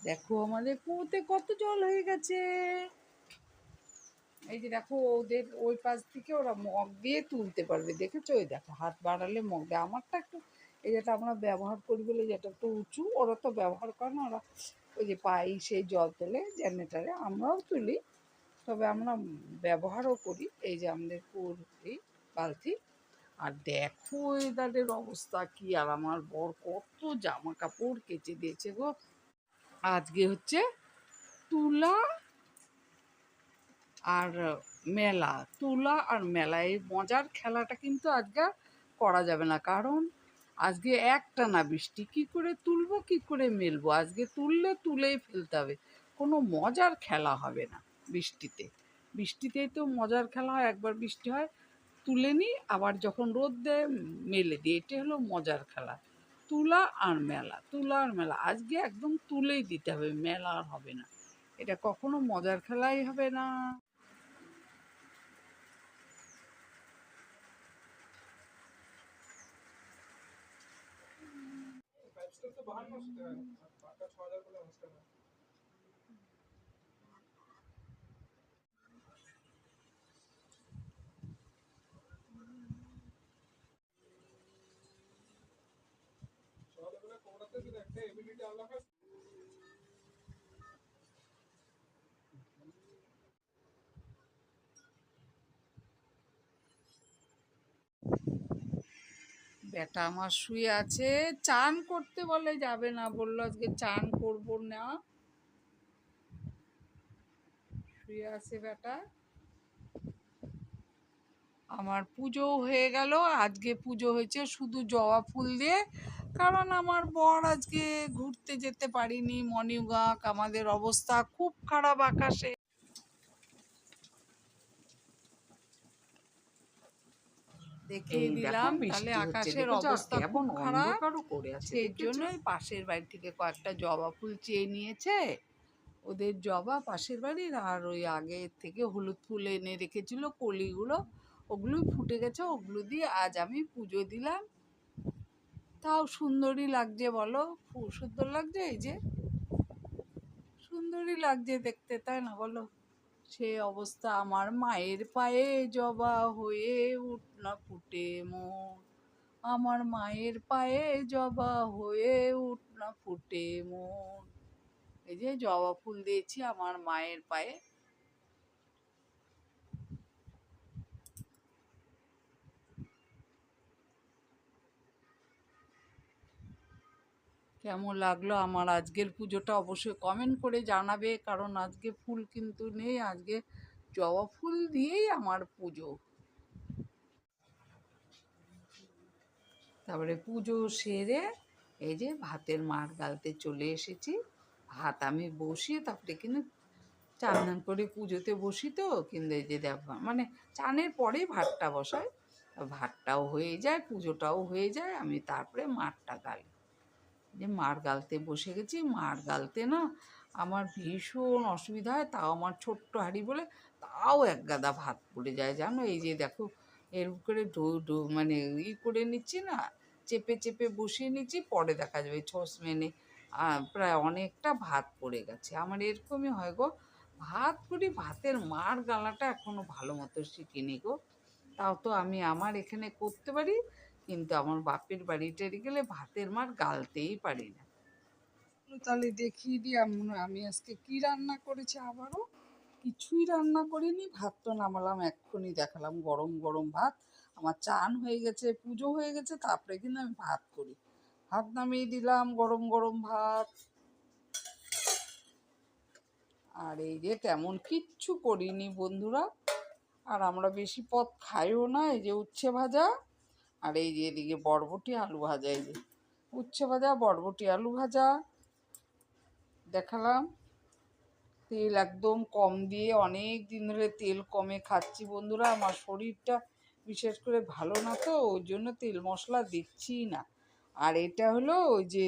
দেখো আমাদের কুয়োতে কত জল হয়ে গেছে। এই যে দেখো ওদের ওই পাশ থেকে ওরা মগ দিয়ে তুলতে পারবে, দেখেছো? ওই দেখো হাত বাড়ালে মগ দেয়। আমারটা একটু, এই যেটা আমরা ব্যবহার করি বলে যেটা একটু উঁচু, ওরা তো ব্যবহার করে না, ওরা ওই যে পাই সেই জল তোলে জেনারেটারে, আমরাও তুলি, তবে আমরা ব্যবহারও করি। এই যে আমাদের কুয়োর এই বালতি। আর দেখো এদাদের অবস্থা কি, আর আমার বর কত জামা কাপড় কেচে দিয়েছে গো। আজকে হচ্ছে তুলা আর মেলা, তুলা আর মেলা, এই মজার খেলাটা কিন্তু আজকে করা যাবে না, কারণ আজকে একটানা বৃষ্টি। কি করে তুলবো, কি করে মেলবো? আজকে তুললে তুলেই ফেলতে হবে, কোনো মজার খেলা হবে না বৃষ্টিতে। বৃষ্টিতেই তো মজার খেলা হয়, একবার বৃষ্টি হয় তুলে নিই, আবার যখন রোদ দেয় মেলে দিই, এটা হলো মজার খেলা। তুলা আর মেলা, তুলা আর মেলা আজকে একদম তুলেই দিতে হবে, মেলা আর হবে না। এটা কখনো মজার খেলাই হবে না। বেটা আমার শুয়ে আছে, চান করতে বলে যাবে না, বললো আজকে চান করবো না, শুয়ে আছে বেটা। আমার পুজো হয়ে গেল, আজকে পুজো হয়েছে শুধু জবা ফুল দিয়ে, কারণ আমার বর আজকে ঘুরতে যেতে পারিনি মর্নিং ওয়াক, আমাদের অবস্থা খুব খারাপ আকাশে। দেখিয়ে এই দেখো দিলাম তাহলে বৃষ্টি হচ্ছে, আকাশের দেখো যা অবস্থা খুব কেমন খারাপ। অন্ধকারও করে আছে, সেই দেখেছো? জন্যই পাশের বাড়ি থেকে কয়েকটা জবা ফুল চেয়ে নিয়েছে, ওদের জবা পাশের বাড়ির, আর ওই আগে থেকে হলুদ ফুল এনে রেখেছিল কলিগুলো, ওগুলোই ফুটে গেছে, ওগুলো দিয়ে আজ আমি পুজো দিলাম। তাও সুন্দরই লাগছে বলো, সুন্দর লাগছে, এই যে সুন্দরই লাগছে দেখতে, তাই না বলো? সে অবস্থা, আমার মায়ের পায়ে জবা হয়ে উঠ না ফুটে মন, আমার মায়ের পায়ে জবা হয়ে উঠ না ফুটে মন। এই যে জবা ফুল দিয়েছি আমার মায়ের পায়ে। কেমন লাগলো আমার আজকের পুজোটা অবশ্যই কমেন্ট করে জানাবে, কারণ আজকে ফুল কিন্তু নেই, আজকে জবা ফুল দিয়েই আমার পুজো। তারপরে পুজো সেরে এই যে ভাতের মাড় গালতে চলে এসেছি। ভাত আমি বসিয়ে তারপরে কিন্তু চান ধান করে পুজোতে বসি, তো কিন্তু এই যে দেখো মানে চানের পরেই ভাতটা বসাই, ভাতটাও হয়ে যায় পুজোটাও হয়ে যায়, আমি তারপরে মাড়টা গালি। যে মাড় গালতে বসে গেছি, মাড় গালতে না আমার ভীষণ অসুবিধা হয়, তাও আমার ছোট্ট হাঁড়ি বলে তাও এক গাদা ভাত পড়ে যায় জানো। এই যে দেখো এর করে মানে করে নিচ্ছি না, চেপে চেপে বসিয়ে নিচ্ছি, পরে দেখা যাবে ছস মেনে প্রায় অনেকটা ভাত পড়ে গেছে। আমার এরকমই হয় গো, ভাত করি, ভাতের মাড় গালাটা এখনো ভালো মতো শিখিনি গো। তাও তো আমি আমার এখানে করতে পারি, কিন্তু আমার বাপের বাড়ি টাড়ি গেলে ভাতের মাড় গালতেই পারি না। তাহলে দেখিয়ে দিই আমি আজকে কি রান্না করেছি। আবারও কিছুই রান্না করিনি, ভাত তো নামালাম এক্ষুনি, দেখালাম গরম গরম ভাত। আমার চান হয়ে গেছে, পুজো হয়ে গেছে, তারপরে কিন্তু আমি ভাত করি। ভাত নামিয়ে দিলাম, গরম গরম ভাত। আর এই যে তেমন কিচ্ছু করিনি বন্ধুরা, আর আমরা বেশি পদ খাইও না। এই যে উচ্ছে ভাজা, আর এই যে এদিকে বরবটি আলু ভাজা, এই যে উচ্ছে ভাজা বরবটি আলু ভাজা দেখালাম। তেল একদম কম দিয়ে, অনেক দিন ধরে তেল কমে খাচ্ছি বন্ধুরা, আমার শরীরটা বিশেষ করে ভালো না, তো ওই জন্য তেল মশলা দিচ্ছি না। আর এটা হলো ওই যে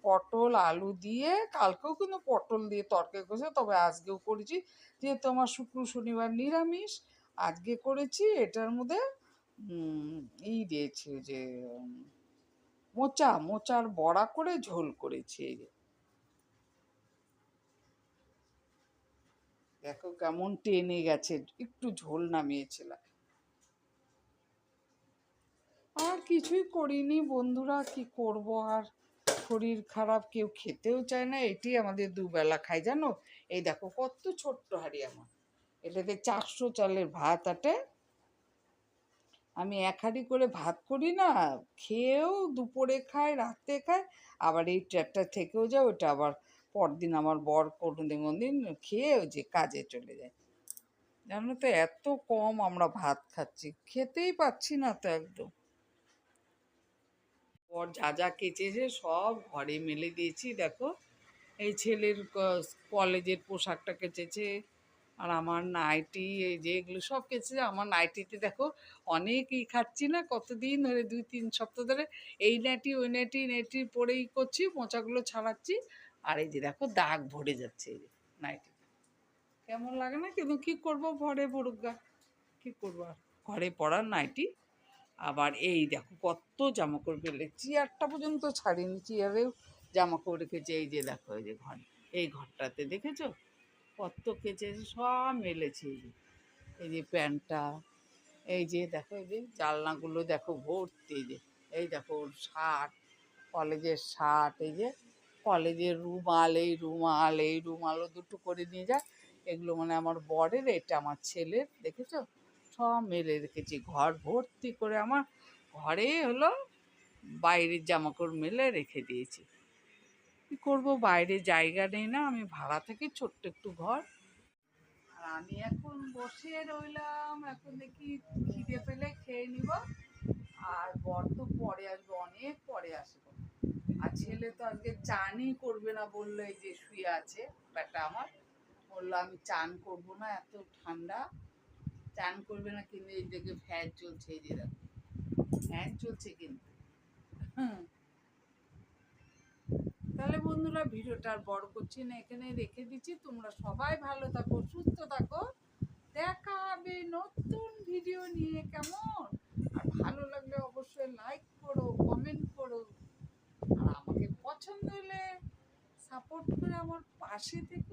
পটল আলু দিয়ে, কালকেও কিন্তু পটল দিয়ে তরকারি করেছে, তবে আজকেও করেছি, যেহেতু আমার শুক্র শনিবার নিরামিষ, আজকে করেছি এটার মধ্যে দিয়েছি যে মোচার বড়া করে ঝোল করেছি, এই যে দেখো কেমন টেনে গেছে, একটু ঝোল নামিয়েছিলাম। আর কিছুই করিনি বন্ধুরা, কি করব আর, শরীর খারাপ, কেউ খেতেও চায় না। এটি আমাদের দুবেলা খাই জানো। এই দেখো কত ছোট্ট হাঁড়ি আমার, এটাতে 400 চালের ভাত আটে। আমি এক হাঁড়ি করে ভাত করি না, খেয়েও দুপুরে খাই, রাতে খাই, আবার এই ট্যাটটা থেকেও যায়, ওটা আবার পরদিন আমার বর কোনোদিন খেয়ে ওই যে কাজে চলে যায়। জানো তো এত কম আমরা ভাত খাচ্ছি, খেতেই পাচ্ছি না তো একদম। বর যা যা কেচেছে সব ঘরে মেলে দিয়েছি দেখো। এই ছেলের কলেজের পোশাকটা কেচেছে, আর আমার নাইটি, এই যে এগুলো সব কেচেছে। আমার নাইটিতে দেখো অনেকই খাচ্ছি না, কতদিন ধরে 2-3 সপ্তাহ ধরে এই নাইটি ওই নাইটি নাইটি পরেই করছি, মোচাগুলো ছাড়াচ্ছি। আর এই যে দেখো দাগ ভরে যাচ্ছে এই যে নাইটি, কেমন লাগে না? কিন্তু কী করবো, ঘরে পড়ুক গা, কী করবো আর, ঘরে পড়ার নাইটি। আবার এই দেখো কত জামা কাপড় ফেলে, চেয়ারটা পর্যন্ত ছাড়িনি, চেয়ারেও জামা কাপড় রেখেছে। এই যে দেখো এই যে ঘর, এই ঘরটাতে দেখেছো কত কেচেছে, সব মেলেছে। এই যে প্যান্টটা, এই যে দেখো এই যে জানলাগুলো দেখো ভর্তি, এই দেখো ওর শার্ট, কলেজের শার্ট, এই যে কলেজের রুমাল, এই রুমালও দুটো করে নিয়ে যায়। এগুলো মানে আমার বরের, এটা আমার ছেলের, দেখেছো সব মেলে রেখেছি। ঘর ভর্তি করে আমার, ঘরে হলো বাইরের জামাকাপড় মেলে রেখে দিয়েছি। কী করবো, বাইরে জায়গা নেই না, আমি ভাড়া থাকি, ছোট্ট একটু ঘর। আর আমি এখন বসে রইলাম, এখন দেখি খিদে পেলে খেয়ে নিব। আর বর তো পরে আসবে, অনেক পরে আসবে। আর ছেলে তো আজকে চানই করবে না বললো, এই যে শুয়ে আছে ব্যাটা আমার, বললো আমি চান করবো না, এত ঠান্ডা, চান করবে না। কিন্তু এই দেখে ফ্যান চলছে, এই যে দেখো ফ্যান চলছে কিন্তু। হুম। তাহলে বন্ধুরা ভিডিওটা আর বড় করছি না, এখানে রেখে দিচ্ছি। তোমরা সবাই ভালো থাকো, সুস্থ থাকো, দেখা হবে নতুন ভিডিও নিয়ে, কেমন? আর ভালো লাগলে অবশ্যই লাইক করো, কমেন্ট করো, আর আমাকে পছন্দ হলে সাপোর্ট করে আমার পাশে থেকে